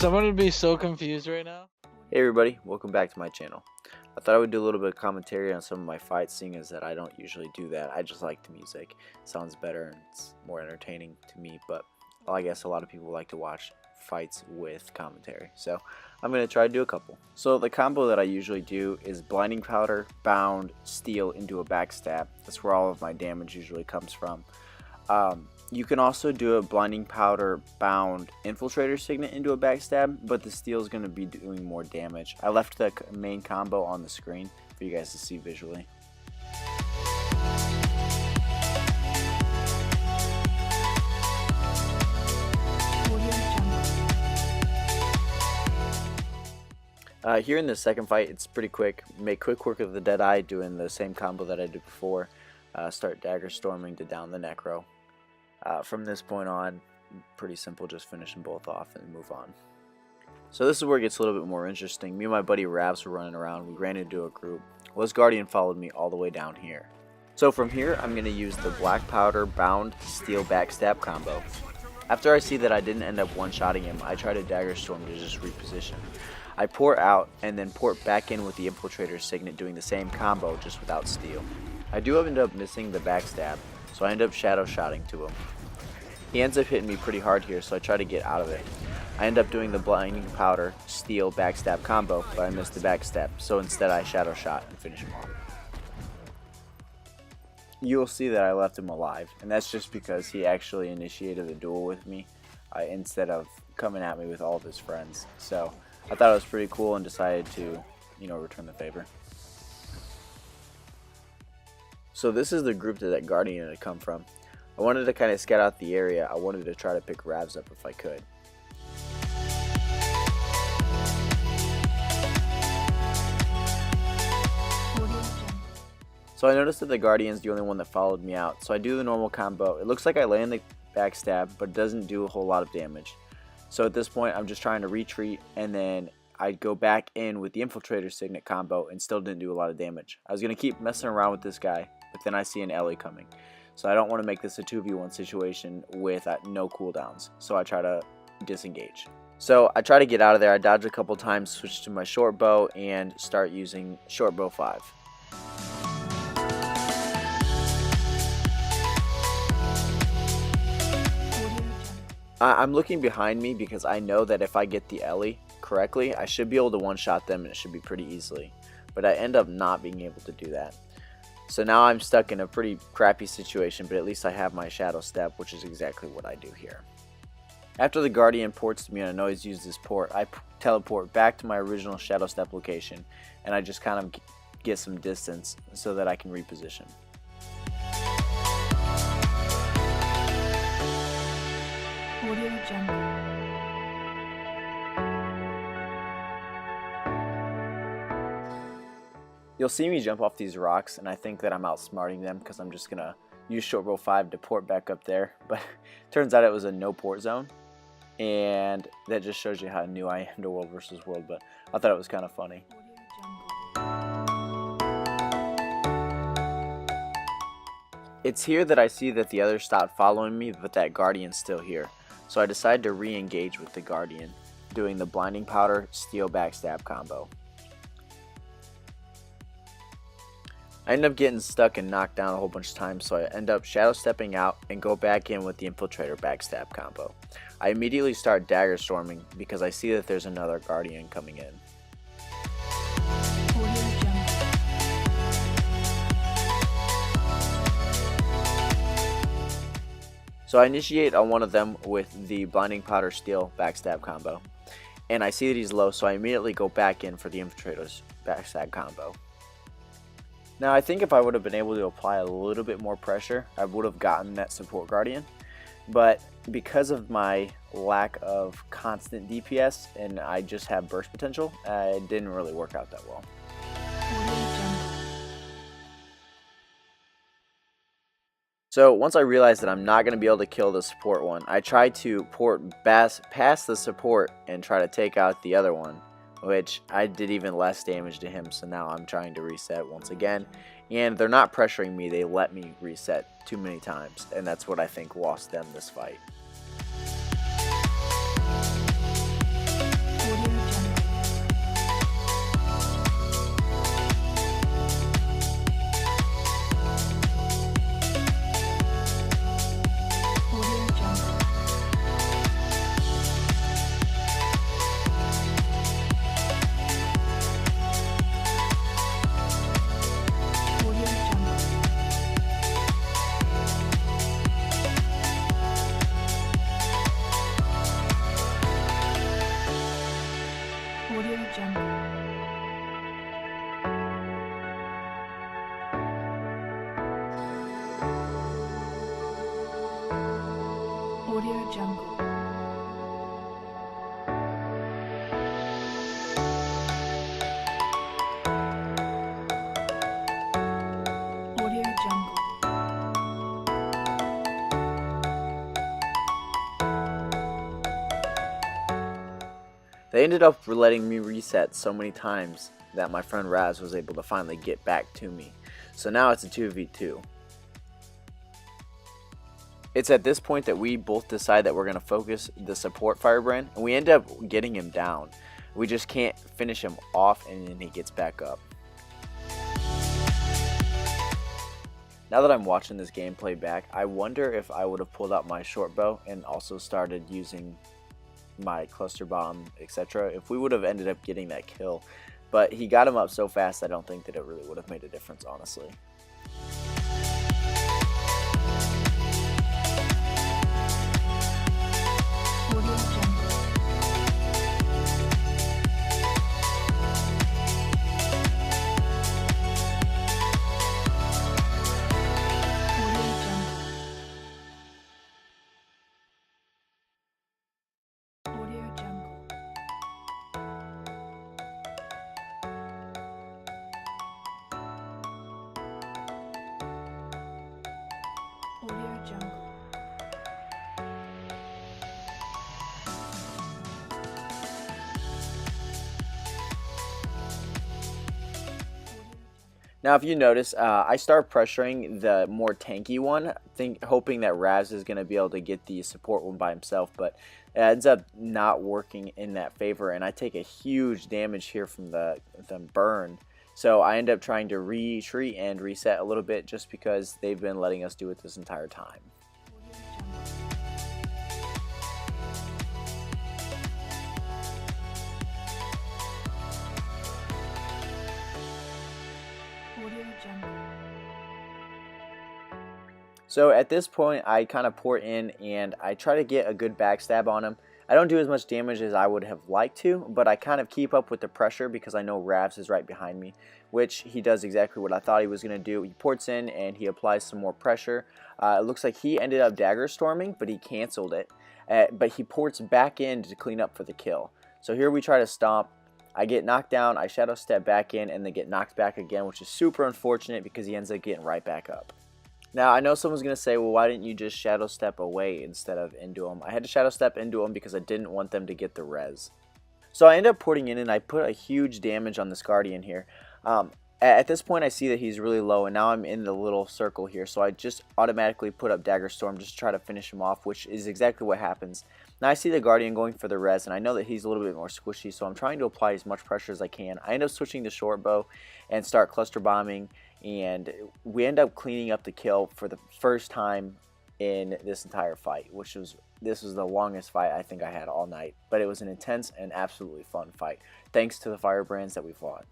Someone would be so confused right now. Hey everybody, welcome back to my channel. I thought I would do a little bit of commentary on some of my fights, seeing as that I don't usually do that. I just like the music. It sounds better and it's more entertaining to me, but I guess a lot of people like to watch fights with commentary. So I'm going to try to do a couple. So the combo that I usually do is blinding powder, bound, steal into a backstab. That's where all of my damage usually comes from. You can also do a blinding powder, bound, infiltrator signet into a backstab, but the steal is going to be doing more damage. I left the main combo on the screen for you guys to see visually. Here in the second fight, it's pretty quick. Make quick work of the Deadeye, doing the same combo that I did before. Start dagger storming to down the necro. From this point on, pretty simple, just finish them both off and move on. So this is where it gets a little bit more interesting. Me and my buddy Ravs were running around. We ran into a group. Well, his guardian followed me all the way down here. So from here, I'm going to use the black powder, bound, steal, backstab combo. After I see that I didn't end up one-shotting him, I try to dagger storm to just reposition. I port out and then port back in with the infiltrator signet, doing the same combo just without steal. I do end up missing the backstab, so I end up shadow shotting to him. He ends up hitting me pretty hard here, so I try to get out of it. I end up doing the blinding powder, steal, backstab combo, but I missed the backstab, so instead I shadow shot and finish him off. You'll see that I left him alive, and that's just because he actually initiated the duel with me instead of coming at me with all of his friends. So I thought it was pretty cool and decided to, return the favor. So this is the group that Guardian had come from. I wanted to kind of scout out the area. I wanted to try to pick Ravs up if I could. So I noticed that the Guardian's the only one that followed me out. So I do the normal combo. It looks like I land the backstab, but it doesn't do a whole lot of damage. So at this point, I'm just trying to retreat, and then I go back in with the infiltrator signet combo and still didn't do a lot of damage. I was going to keep messing around with this guy, but then I see an Ellie coming. So I don't want to make this a 2v1 situation with no cooldowns. So I try to disengage. So I try to get out of there. I dodge a couple times, switch to my short bow, and start using short bow 5. I'm looking behind me because I know that if I get the Ellie correctly, I should be able to one-shot them and it should be pretty easily. But I end up not being able to do that. So now I'm stuck in a pretty crappy situation, but at least I have my shadow step, which is exactly what I do here. After the Guardian ports to me and I know he's used this port, I teleport back to my original shadow step location, and I just kind of get some distance so that I can reposition. You'll see me jump off these rocks, and I think that I'm outsmarting them because I'm just going to use short bow 5 to port back up there. But turns out it was a no port zone, and that just shows you how new I am to World vs. World, but I thought it was kind of funny. It's here that I see that the others stopped following me, but that Guardian's still here. So I decided to re-engage with the Guardian, doing the blinding powder, steal, backstab combo. I end up getting stuck and knocked down a whole bunch of times, so I end up shadow stepping out and go back in with the infiltrator backstab combo. I immediately start dagger storming because I see that there's another Guardian coming in. So I initiate on one of them with the blinding powder, steal, backstab combo, and I see that he's low, so I immediately go back in for the infiltrator's backstab combo. Now I think if I would have been able to apply a little bit more pressure, I would have gotten that support Guardian, but because of my lack of constant DPS and I just have burst potential, it didn't really work out that well. So once I realized that I'm not going to be able to kill the support one, I tried to port past the support and try to take out the other one, which I did even less damage to him, so now I'm trying to reset once again. And they're not pressuring me, they let me reset too many times, and that's what I think lost them this fight. Audio Jungle. Audio Jungle. Audio Jungle. They ended up letting me reset so many times that my friend Ravs was able to finally get back to me. So now it's a 2v2. It's at this point that we both decide that we're going to focus the support firebrand, and we end up getting him down. We just can't finish him off, and then he gets back up. Now that I'm watching this gameplay back, I wonder if I would have pulled out my short bow and also started using my cluster bomb, etc. if we would have ended up getting that kill. But he got him up so fast, I don't think that it really would have made a difference, honestly. Audio Jungle. Audio Jungle. Audio Jungle. Audio Jungle. Now, if you notice, I start pressuring the more tanky one, hoping that Ravs is going to be able to get the support one by himself, but it ends up not working in that favor, and I take a huge damage here from the burn. So I end up trying to retreat and reset a little bit just because they've been letting us do it this entire time. Audio Jungle. So at this point, I kind of pour in and I try to get a good backstab on him. I don't do as much damage as I would have liked to, but I kind of keep up with the pressure because I know Ravs is right behind me, which he does exactly what I thought he was going to do. He ports in and he applies some more pressure. It looks like he ended up dagger storming, but he canceled it. But he ports back in to clean up for the kill. So here we try to stomp. I get knocked down, I shadow step back in, and then get knocked back again, which is super unfortunate because he ends up getting right back up. Now, I know someone's going to say, well, why didn't you just shadow step away instead of into him? I had to shadow step into him because I didn't want them to get the res. So I end up porting in and I put a huge damage on this Guardian here. At this point, I see that he's really low, and now I'm in the little circle here, so I just automatically put up Dagger Storm just to try to finish him off, which is exactly what happens. Now I see the Guardian going for the res, and I know that he's a little bit more squishy, so I'm trying to apply as much pressure as I can. I end up switching to short bow and start cluster bombing, and we end up cleaning up the kill for the first time in this entire fight, this was the longest fight I think I had all night, but it was an intense and absolutely fun fight, thanks to the firebrands that we fought.